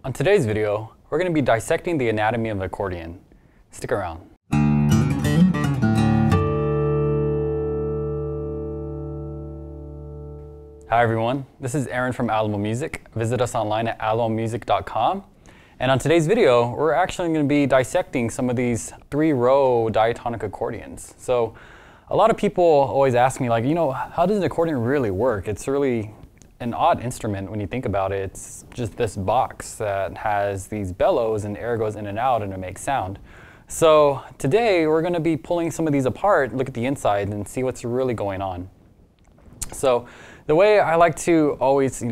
On today's video, we're going to be dissecting the anatomy of an accordion. Stick around. Hi everyone, this is Aaron from Alamo Music. Visit us online at alamomusic.com. And on today's video, we're actually going to be dissecting some of these 3-row diatonic accordions. So a lot of people always ask me, like, how does an accordion really work? It's really an odd instrument when you think about it. It's just this box that has these bellows and air goes in and out and it makes sound. So today we're going to be pulling some of these apart, look at the inside and see what's really going on. So the way I like to always,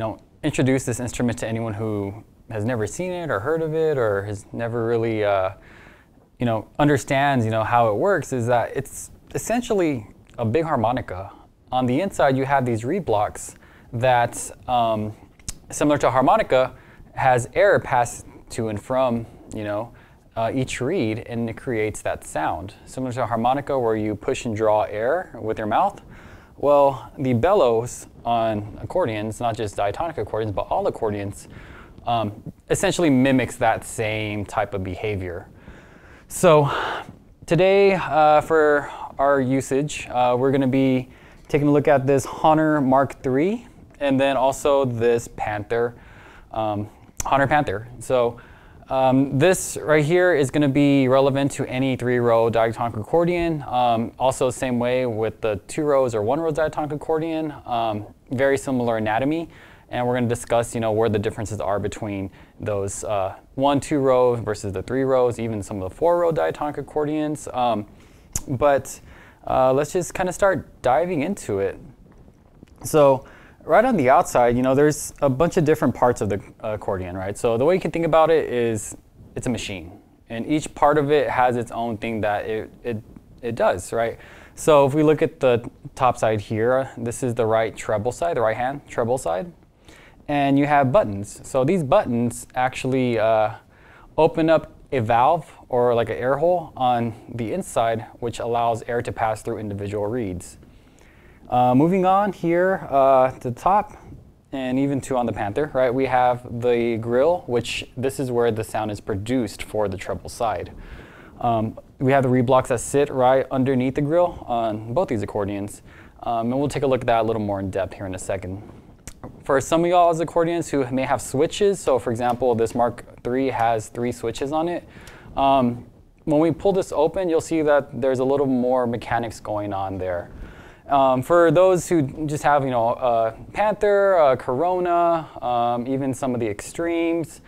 introduce this instrument to anyone who has never seen it or heard of it or has never really, understands, how it works is that it's essentially a big harmonica. On the inside you have these reed blocks that, similar to a harmonica, has air passed to and from, each reed, and it creates that sound. Similar to a harmonica where you push and draw air with your mouth. Well, the bellows on accordions, not just diatonic accordions, but all accordions, essentially mimics that same type of behavior. So today, for our usage, we're going to be taking a look at this Honor Mark III, and then also this Panther, Honor Panther. So this right here is going to be relevant to any 3-row diatonic accordion. Also same way with the 2 rows or 1-row diatonic accordion. Very similar anatomy, and we're going to discuss where the differences are between those 1-2 rows versus the 3 rows, even some of the 4-row diatonic accordions. But let's just kind of start diving into it. So right on the outside, there's a bunch of different parts of the accordion, right? So the way you can think about it is it's a machine, and each part of it has its own thing that it does, right? So if we look at the top side here, this is the right treble side, the right hand treble side, and you have buttons. So these buttons actually open up a valve or like an air hole on the inside, which allows air to pass through individual reeds. Moving on here to the top, and even on the Panther, right? We have the grill, which this is where the sound is produced for the treble side. We have the reed blocks that sit right underneath the grill on both these accordions, and we'll take a look at that a little more in depth here in a second. For some of y'all's accordions who may have switches, so for example, this Mark III has 3 switches on it. When we pull this open, you'll see that there's a little more mechanics going on there. For those who just have, a Panther, a Corona, even some of the extremes,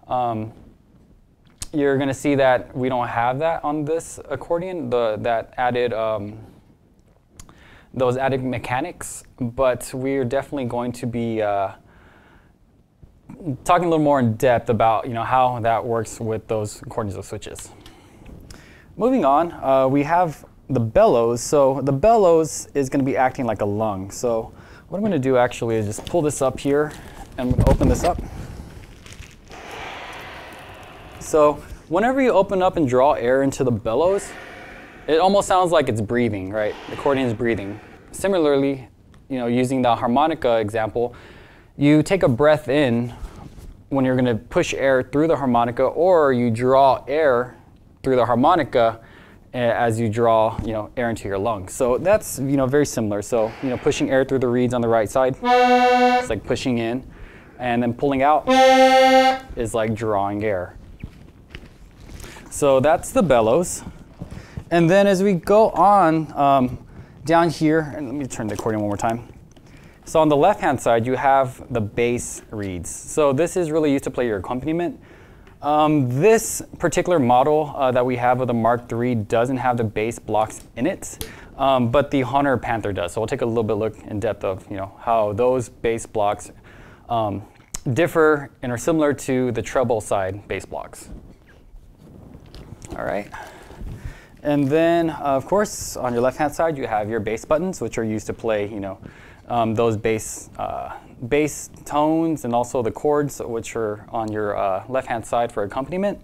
you're going to see that we don't have that on this accordion, those added mechanics, but we're definitely going to be talking a little more in depth about how that works with those accordions with switches. Moving on, we have the bellows. So the bellows is going to be acting like a lung. So what I'm going to do actually is just pull this up here, and I'm going to open this up. So whenever you open up and draw air into the bellows, it almost sounds like it's breathing, right? The accordion is breathing. Similarly, using the harmonica example, you take a breath in when you're going to push air through the harmonica, or you draw air through the harmonica as you draw, air into your lungs. So that's, very similar. So, pushing air through the reeds on the right side, it's like pushing in, and then pulling out is like drawing air. So that's the bellows. And then as we go on down here, and let me turn the accordion one more time. So on the left-hand side, you have the bass reeds. So this is really used to play your accompaniment. This particular model that we have of the Mark III doesn't have the bass blocks in it, but the Honor Panther does. So we'll take a little bit look in depth of how those bass blocks differ and are similar to the treble side bass blocks. All right. And then, of course, on your left-hand side, you have your bass buttons, which are used to play, those bass tones, and also the chords, which are on your left-hand side for accompaniment.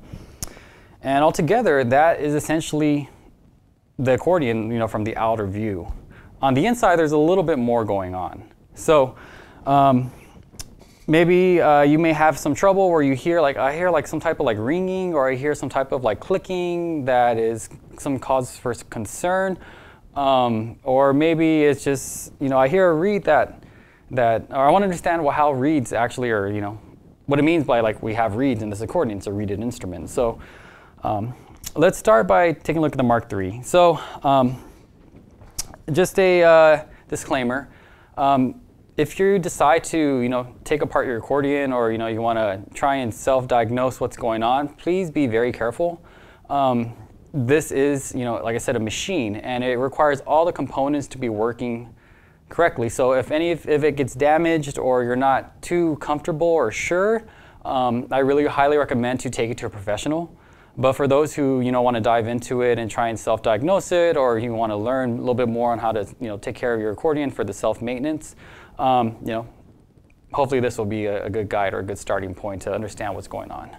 And altogether, that is essentially the accordion, from the outer view. On the inside, there's a little bit more going on. So maybe you may have some trouble where you hear I hear like some type of like ringing, or I hear some type of like clicking that is some cause for concern, or maybe it's just I hear a reed or I want to understand how reeds actually are, what it means by like we have reeds in this accordion. It's a reeded instrument. So let's start by taking a look at the Mark III. So just a disclaimer. If you decide to, take apart your accordion, or you want to try and self-diagnose what's going on, please be very careful. This is, like I said, a machine, and it requires all the components to be working correctly. So if it gets damaged, or you're not too comfortable or sure, I really highly recommend to take it to a professional. But for those who want to dive into it and try and self-diagnose it, or you want to learn a little bit more on how to take care of your accordion for the self-maintenance, hopefully this will be a good guide or a good starting point to understand what's going on.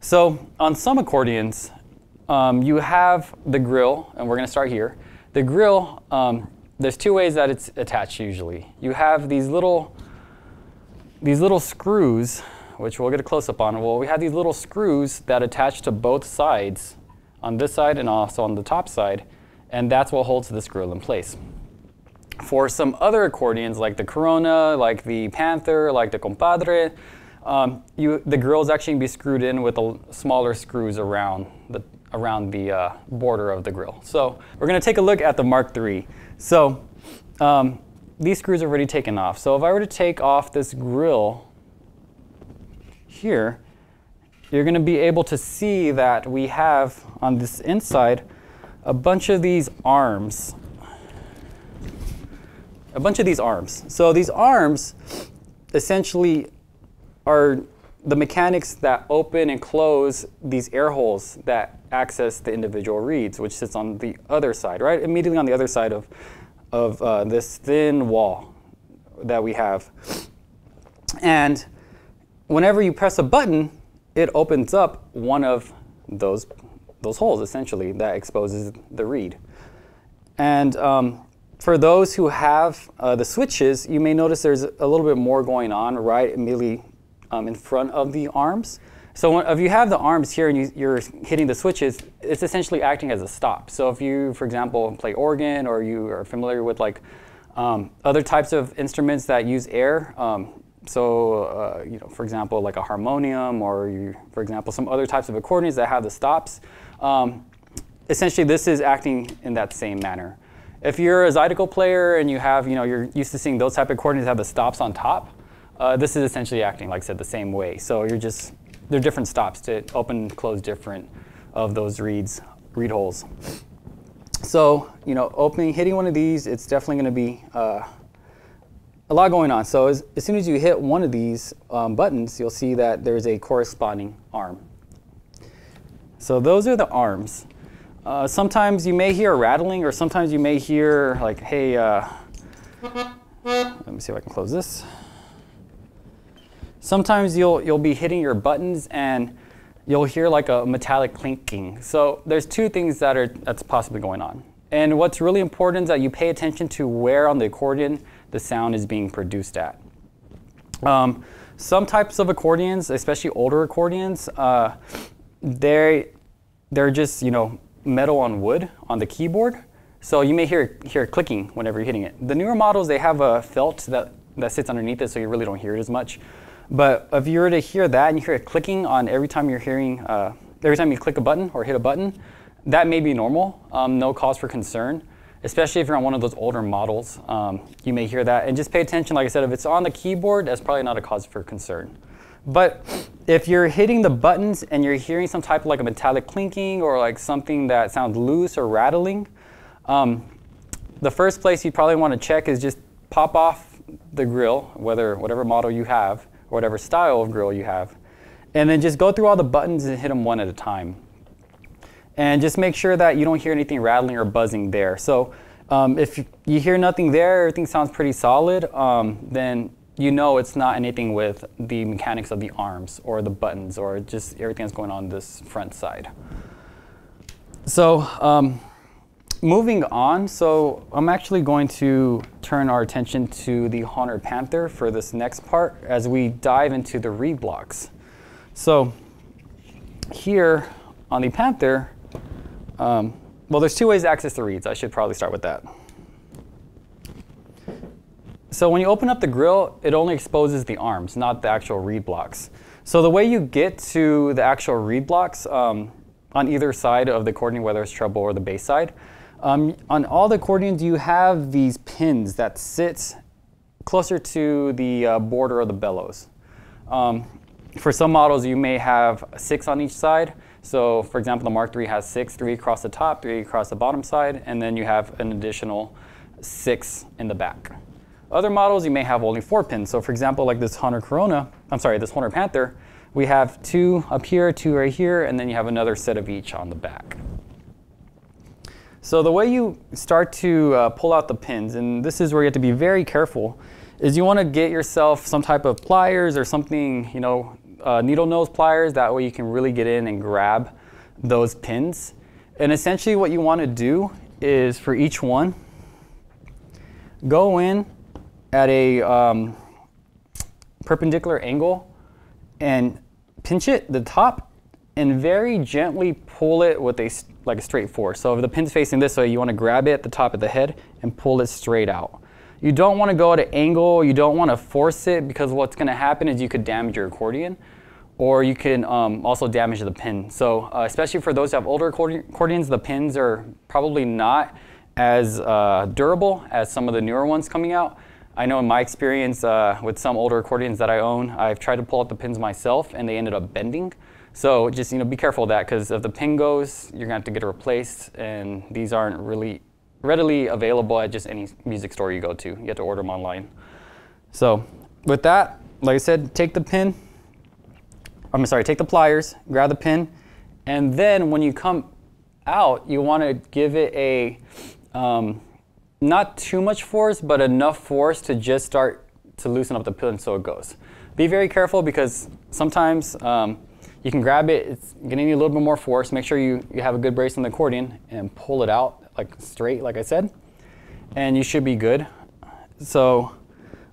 So on some accordions, you have the grill, and we're going to start here. The grill, there's two ways that it's attached usually. You have these little screws, which we'll get a close-up on. Well, we have these little screws that attach to both sides, on this side and also on the top side, and that's what holds this grill in place. For some other accordions, like the Corona, like the Panther, like the Compadre, the grills actually can be screwed in with smaller screws around the border of the grill. So we're going to take a look at the Mark III. So these screws are already taken off. So if I were to take off this grill here, you're going to be able to see that we have on this inside a bunch of these arms. So these arms essentially are the mechanics that open and close these air holes that access the individual reeds, which sits on the other side, right? Immediately on the other side of this thin wall that we have. And whenever you press a button, it opens up one of those holes, essentially, that exposes the reed. And for those who have the switches, you may notice there's a little bit more going on right immediately in front of the arms. So if you have the arms here and you're hitting the switches, it's essentially acting as a stop. So if you, for example, play organ, or you are familiar with like other types of instruments that use air, for example, like a harmonium, or for example, some other types of accordions that have the stops, essentially this is acting in that same manner. If you're a Zydeco player and you have, you're used to seeing those type of accordions that have the stops on top, this is essentially acting, like I said, the same way. So they're different stops to open and close different of those reed holes. So, hitting one of these, it's definitely going to be a lot going on. So as soon as you hit one of these buttons, you'll see that there's a corresponding arm. So those are the arms. Sometimes you may hear a rattling, or sometimes you may hear like, hey, let me see if I can close this. Sometimes you'll be hitting your buttons and you'll hear like a metallic clinking. So there's two things that's possibly going on. And what's really important is that you pay attention to where on the accordion the sound is being produced at. Some types of accordions, especially older accordions, they're just metal on wood on the keyboard, so you may hear it clicking whenever you're hitting it. The newer models, they have a felt that sits underneath it, so you really don't hear it as much. But if you were to hear that and you hear it clicking on every time you're hearing, every time you click a button or hit a button, that may be normal. No cause for concern, especially if you're on one of those older models. You may hear that, and just pay attention. Like I said, if it's on the keyboard, that's probably not a cause for concern. But if you're hitting the buttons and you're hearing some type of like a metallic clinking, or like something that sounds loose or rattling, the first place you probably want to check is just pop off the grill, whatever model you have, or whatever style of grill you have, and then just go through all the buttons and hit them one at a time. And just make sure that you don't hear anything rattling or buzzing there. So if you hear nothing there, everything sounds pretty solid, then it's not anything with the mechanics of the arms or the buttons, or just everything that's going on this front side. So Moving on, so I'm actually going to turn our attention to the Horner Panther for this next part as we dive into the reed blocks. So here on the Panther, well, there's two ways to access the reeds. I should probably start with that. So when you open up the grill, it only exposes the arms, not the actual reed blocks. So the way you get to the actual reed blocks on either side of the accordion, whether it's treble or the bass side, on all the accordions, you have these pins that sit closer to the border of the bellows. For some models, you may have 6 on each side. So for example, the Mark III has 6, 3 across the top, 3 across the bottom side, and then you have an additional 6 in the back. Other models, you may have only 4 pins. So for example, like this Horner Panther, we have 2 up here, 2 right here, and then you have another set of each on the back. So the way you start to pull out the pins, and this is where you have to be very careful, is you want to get yourself some type of pliers or something, you know, needle nose pliers. That way you can really get in and grab those pins. And essentially what you want to do is for each one, go in at a perpendicular angle and pinch it, the top, and very gently pull it with a straight force. So if the pin's facing this way, you want to grab it at the top of the head and pull it straight out. You don't want to go at an angle, you don't want to force it, because what's going to happen is you could damage your accordion, or you can also damage the pin. So especially for those who have older accordions, the pins are probably not as durable as some of the newer ones coming out. I know in my experience with some older accordions that I own, I've tried to pull out the pins myself and they ended up bending. So just, you know, be careful of that, because if the pin goes, you're gonna have to get it replaced, and these aren't really readily available at just any music store you go to. You have to order them online. So with that, like I said, take the pliers, grab the pin, and then when you come out, you want to give it a not too much force, but enough force to just start to loosen up the pin so it goes. Be very careful, because sometimes you can grab it, it's gonna need a little bit more force. Make sure you have a good brace on the accordion and pull it out like straight, like I said, and you should be good. So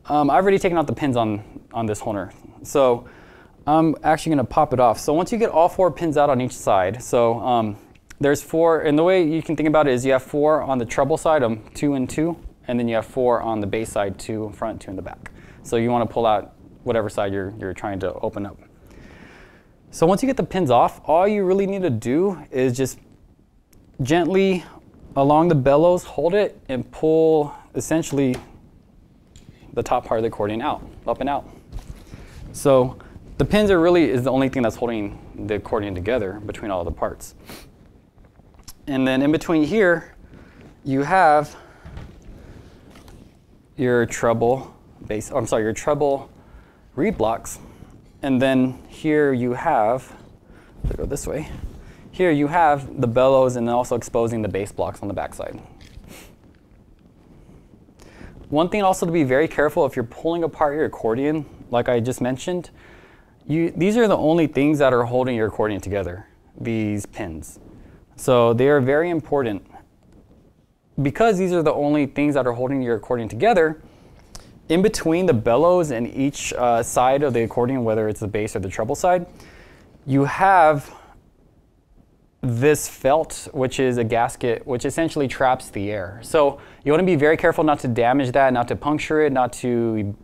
I've already taken out the pins on this Horner. So I'm actually gonna pop it off. So once you get all 4 pins out on each side, so there's 4, and the way you can think about it is you have 4 on the treble side, 2 and 2, and then you have 4 on the bass side, 2 in front, 2 in the back. So you want to pull out whatever side you're trying to open up. So once you get the pins off, all you really need to do is just gently along the bellows, hold it and pull essentially the top part of the accordion out, up and out. So the pins are really is the only thing that's holding the accordion together between all the parts. And then in between here, you have your treble bass, oh, I'm sorry, your treble reed blocks. And then here you have, let's go this way. Here you have the bellows and then also exposing the bass blocks on the backside. One thing also to be very careful if you're pulling apart your accordion, like I just mentioned, these are the only things that are holding your accordion together, these pins. So they are very important. Because these are the only things that are holding your accordion together, in between the bellows and each side of the accordion, whether it's the bass or the treble side, you have this felt, which is a gasket, which essentially traps the air. So you want to be very careful not to damage that, not to puncture it, not to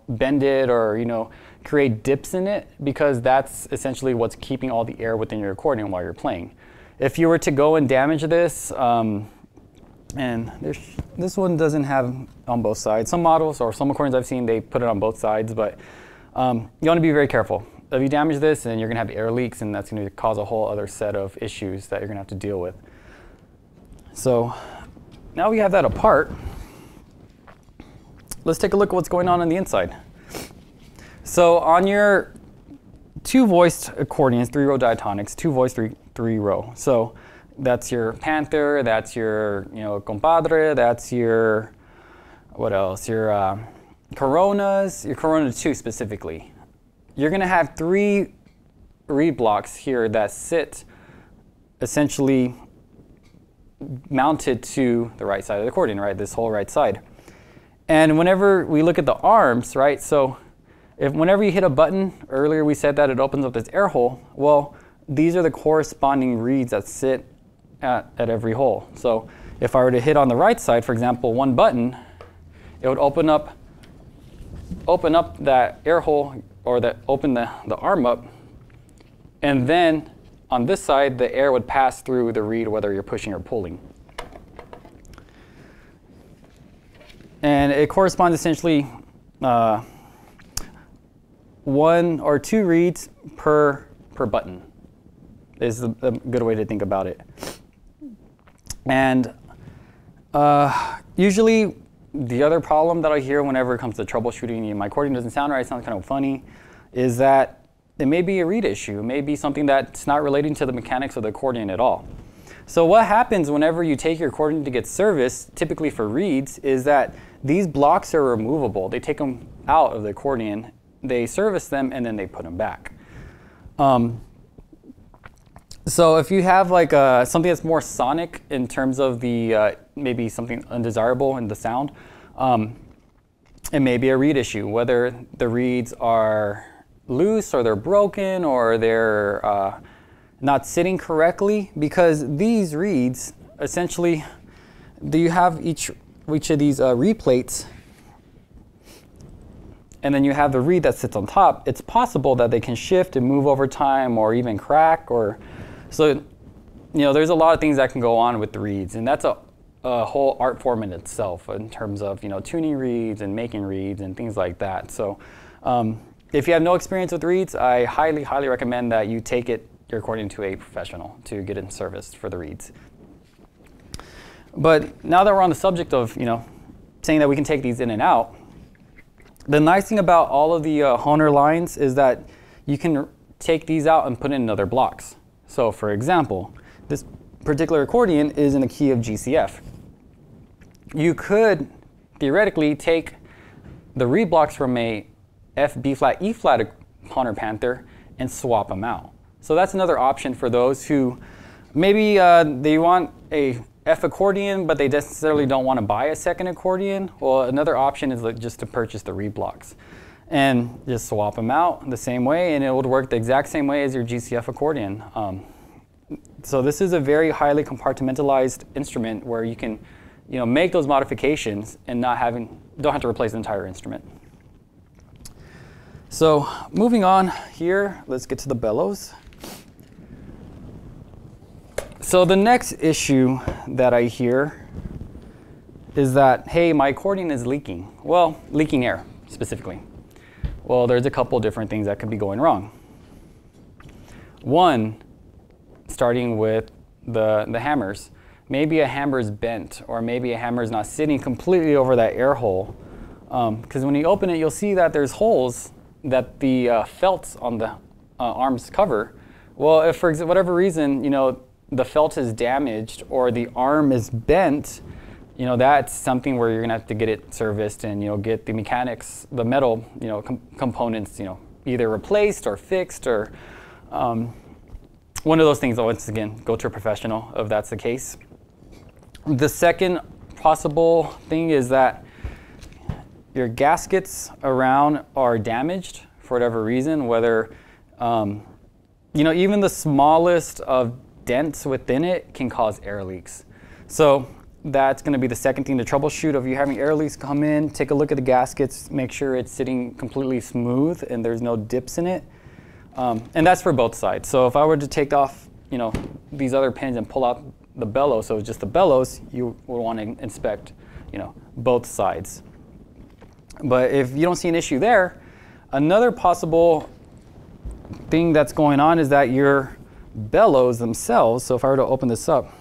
bend it or create dips in it, because that's essentially what's keeping all the air within your accordion while you're playing. If you were to go and damage this, and this one doesn't have on both sides. Some models or some accordions I've seen, they put it on both sides, but you want to be very careful. If you damage this, then you're going to have air leaks, and that's going to cause a whole other set of issues that you're going to have to deal with. So now we have that apart. Let's take a look at what's going on the inside. So on your 2-voiced accordions, 3-row diatonics, 2-voice, 3-row. So that's your Panther, that's your Compadre, that's your, what else? Your Coronas, your Corona 2 specifically. You're going to have 3 reed blocks here that sit essentially mounted to the right side of the accordion, right? This whole right side. And whenever we look at the arms, right? So whenever you hit a button, earlier we said that it opens up this air hole. Well, these are the corresponding reeds that sit at every hole. So if I were to hit on the right side, for example, one button, it would open up that air hole, or open the arm up, and then on this side, the air would pass through the reed whether you're pushing or pulling. And it corresponds essentially 1 or 2 reeds per button is a good way to think about it. And usually the other problem that I hear whenever it comes to troubleshooting, my accordion doesn't sound right, it sounds kind of funny, is that it may be a reed issue. It may be something that's not relating to the mechanics of the accordion at all. So what happens whenever you take your accordion to get serviced, typically for reeds, is that these blocks are removable. They take them out of the accordion, they service them, and then they put them back. So if you have like something that's more sonic in terms of the maybe something undesirable in the sound, it may be a reed issue, whether the reeds are loose or they're broken or they're not sitting correctly, because these reeds essentially, you have each of these reed plates, and then you have the reed that sits on top. It's possible that they can shift and move over time, or even crack, or so there's a lot of things that can go on with the reeds, and that's a whole art form in itself in terms of tuning reeds and making reeds and things like that. So if you have no experience with reeds, I highly recommend that you take your accordion to a professional to get it serviced for the reeds. But now that we're on the subject of saying that we can take these in and out, the nice thing about all of the Hohner lines is that you can take these out and put in other blocks. So for example, this particular accordion is in a key of GCF. You could theoretically take the reed blocks from a F, B flat, E flat Hohner Panther and swap them out. So that's another option for those who maybe they want a F accordion, but they necessarily don't want to buy a second accordion. Well, another option is just to purchase the reed blocks and just swap them out the same way, and it would work the exact same way as your GCF accordion. So this is a very highly compartmentalized instrument where you can make those modifications and don't have to replace the entire instrument. So moving on here, let's get to the bellows. So the next issue that I hear is that, hey, my accordion is leaking. Well, leaking air specifically. Well, there's a couple different things that could be going wrong. One, starting with the hammers. Maybe a hammer is bent, or maybe a hammer is not sitting completely over that air hole. Because when you open it, you'll see that there's holes that the felts on the arms cover. Well, if for whatever reason, the felt is damaged or the arm is bent, that's something where you're gonna have to get it serviced and get the mechanics, the metal, components, either replaced or fixed, or one of those things. Once again, go to a professional if that's the case. The second possible thing is that your gaskets around are damaged for whatever reason, whether even the smallest of dents within it can cause air leaks. So that's going to be the second thing to troubleshoot. If you're having air leaks, come in, take a look at the gaskets, make sure it's sitting completely smooth and there's no dips in it. And that's for both sides. So if I were to take off these other pins and pull out the bellows, so it's just the bellows, you will want to inspect both sides. But if you don't see an issue there, another possible thing that's going on is that your bellows themselves, so if I were to open this up,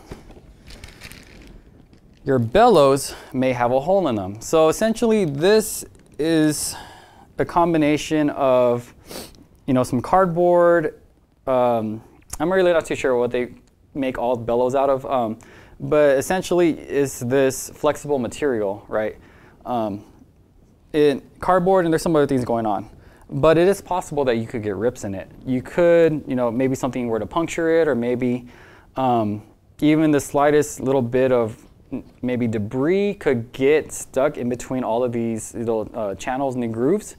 your bellows may have a hole in them. So essentially this is a combination of some cardboard. I'm really not too sure what they make all bellows out of, but essentially it's this flexible material, right? Cardboard, and there's some other things going on. But it is possible that you could get rips in it. You could, maybe something were to puncture it, or maybe even the slightest little bit of maybe debris could get stuck in between all of these little channels and the grooves.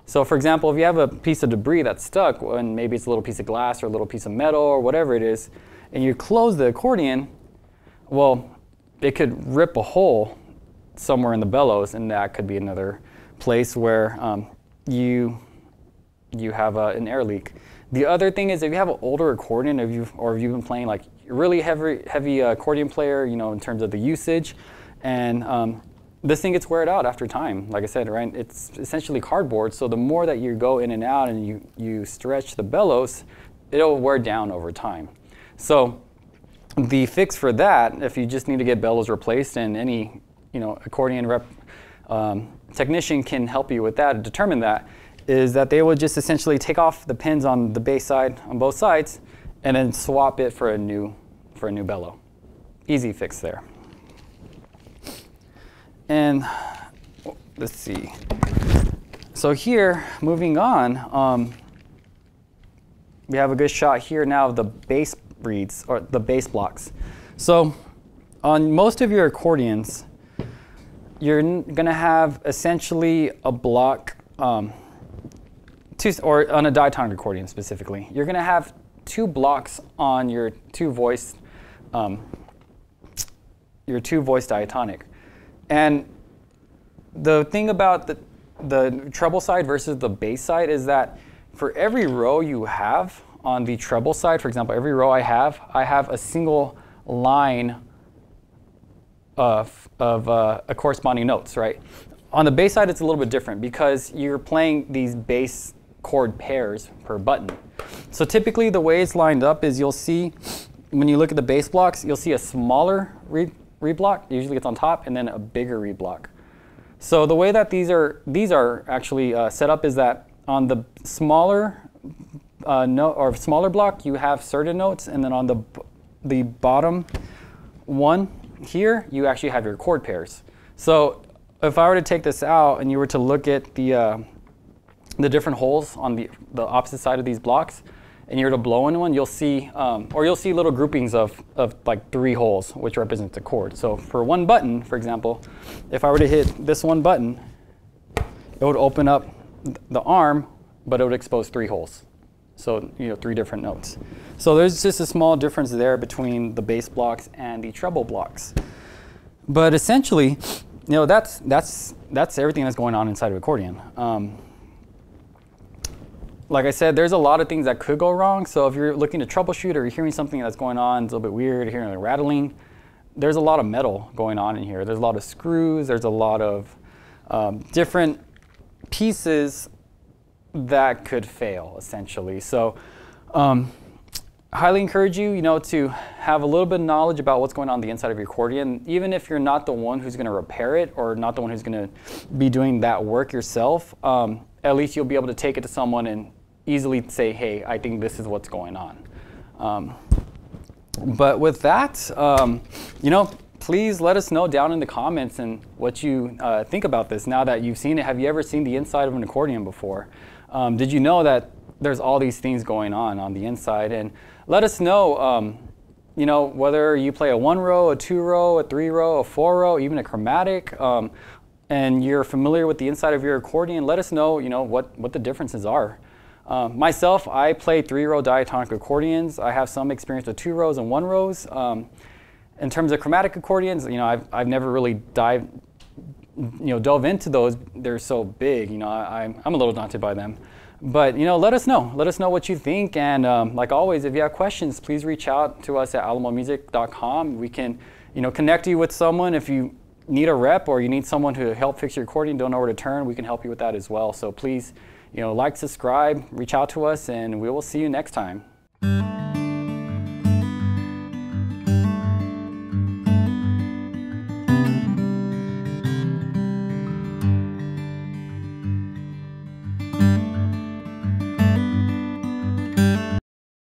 So for example, if you have a piece of debris that's stuck, and maybe it's a little piece of glass or a little piece of metal or whatever it is, and you close the accordion, well, it could rip a hole somewhere in the bellows, and that could be another place where you have an air leak. The other thing is, if you have an older accordion, or if you've been playing like a really heavy accordion player, you know, in terms of the usage, and this thing gets wear out after time. Like I said, right? It's essentially cardboard, so the more that you go in and out and you stretch the bellows, it'll wear down over time. So the fix for that, if you just need to get bellows replaced, and any accordion technician can help you with that, determine that, is that they would just essentially take off the pins on the bass side on both sides and then swap it for a new bellow. Easy fix there. And let's see. So here, moving on, we have a good shot here now of the bass reeds, or the bass blocks. So on most of your accordions, you're gonna have essentially a block, or on a diatonic accordion specifically, you're gonna have two blocks on your two voice diatonic. And the thing about the treble side versus the bass side is that for every row you have on the treble side, for example, every row I have a single line of corresponding notes, right? On the bass side, it's a little bit different because you're playing these bass chord pairs per button. So typically the way it's lined up is, you'll see, when you look at the bass blocks, you'll see a smaller reed block, usually it's on top, and then a bigger reed block. So the way that these are actually set up is that on the smaller note or smaller block, you have certain notes, and then on the bottom one here, you actually have your chord pairs. So if I were to take this out and you were to look at the different holes on the opposite side of these blocks, and you were to blow in one, you'll see, you'll see little groupings of like 3 holes, which represents a chord. So for one button, for example, if I were to hit this one button, it would open up the arm, but it would expose 3 holes. So 3 different notes. So there's just a small difference there between the bass blocks and the treble blocks. But essentially, that's everything that's going on inside of accordion. Like I said, there's a lot of things that could go wrong. So if you're looking to troubleshoot, or you're hearing something that's going on, it's a little bit weird, you're hearing a rattling, there's a lot of metal going on in here. There's a lot of screws, there's a lot of different pieces that could fail, essentially. So highly encourage you, to have a little bit of knowledge about what's going on the inside of your accordion, even if you're not the one who's going to repair it, or not the one who's going to be doing that work yourself. At least you'll be able to take it to someone and easily say, hey, I think this is what's going on. But with that, please let us know down in the comments and what you think about this now that you've seen it. Have you ever seen the inside of an accordion before? Did you know that there's all these things going on the inside? And let us know, whether you play a 1-row, a 2-row, a 3-row, a 4-row, even a chromatic, and you're familiar with the inside of your accordion. Let us know, what the differences are. Myself, I play 3-row diatonic accordions. I have some experience with 2-rows and 1-rows. In terms of chromatic accordions, I've never really dove into those. They're so big, I'm a little daunted by them. But let us know. Let us know what you think. And like always, if you have questions, please reach out to us at alamomusic.com. We can, connect you with someone. If you need a rep, or you need someone to help fix your accordion, don't know where to turn, we can help you with that as well. So please, like, subscribe, reach out to us, and we will see you next time.